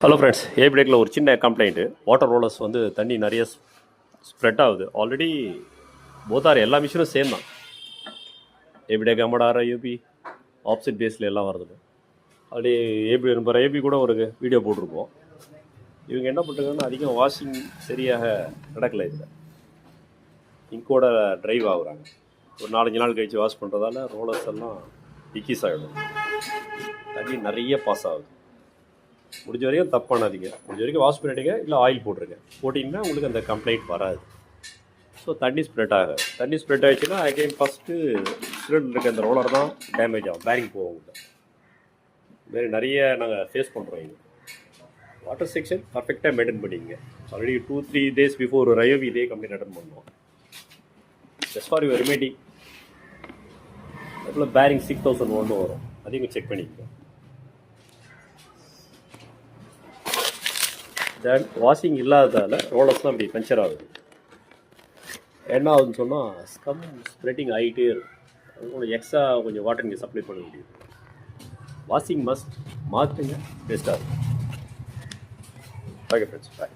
Hello friends, ஏ பிரேக்கில் ஒரு சின்ன கம்ப்ளைண்ட்டு. வாட்டர் ரோலர்ஸ் வந்து தண்ணி நிறைய ஸ்ப்ரெட் ஆகுது. ஆல்ரெடி போத்தார் எல்லா மிஷினும் சேம் தான். ஏ பிரேக் அம்மடார யூபி ஆப்செட் பேஸில் எல்லாம் வருது. ஆல்ரெடி ஏபி நம்பர் ஏபி கூட ஒரு வீடியோ போட்டிருப்போம். இவங்க என்ன பண்ணுறாங்கன்னா, அதிகம் வாஷிங் சரியாக நடக்கலை. இதில் இங்கோட ட்ரைவ் ஆகுறாங்க. ஒரு 4-5 நாள் கழித்து வாஷ் பண்ணுறதால ரோலர்ஸ் எல்லாம் டிக்கீஸ் ஆகிடும். தண்ணி நிறைய பாஸ் ஆகுது. முடிஞ்ச வரைக்கும் தப்பு பண்ணாதீங்க. முடிஞ்ச வரைக்கும் வாஷ் பண்ணிவிடுங்க, இல்லை ஆயில் போட்டுருங்க. போட்டிங்கன்னா உங்களுக்கு அந்த கம்ப்ளைண்ட் வராது. ஸோ தண்ணி ஸ்ப்ரெட் ஆகாது. தண்ணி ஸ்ப்ரெட் ஆகிடுச்சுன்னா அகைன் ஃபஸ்ட்டு சிலிண்டர் இருக்க அந்த ரோலர் தான் டேமேஜ் ஆகும், பேரிங் போகும். இதுமாரி நிறைய நாங்கள் ஃபேஸ் பண்ணுறோம். இங்கே வாட்டர் செக்ஷன் பர்ஃபெக்டாக மெயின்டைன் பண்ணிங்க. ஆல்ரெடி 2-3 டேஸ் பிஃபோர் ஒரு ரயோவி இதே கம்ப்ளைண்ட் அட்டன் பண்ணோம். Just for your remedy. அதுக்குள்ள பேரிங் 6001 வரும், அதையும் செக் பண்ணிக்கோங்க. தென் வாஷிங் இல்லாததால் ரோலர்ஸ்லாம் அப்படி பஞ்சர் ஆகுது. என்ன ஆகுதுன்னு சொன்னால் ஸ்கம் ஸ்ப்ரெட்டிங் ஆகிட்டே இருக்கும். அதுக்கு எக்ஸ்ட்ரா கொஞ்சம் வாட்டர் நீங்கள் சப்ளை பண்ண முடியும். வாஷிங் மஸ்ட் மாற்றுங்க, பெஸ்ட்டாக இருக்கும். ஓகே ஃப்ரெண்ட்ஸ், பாய்.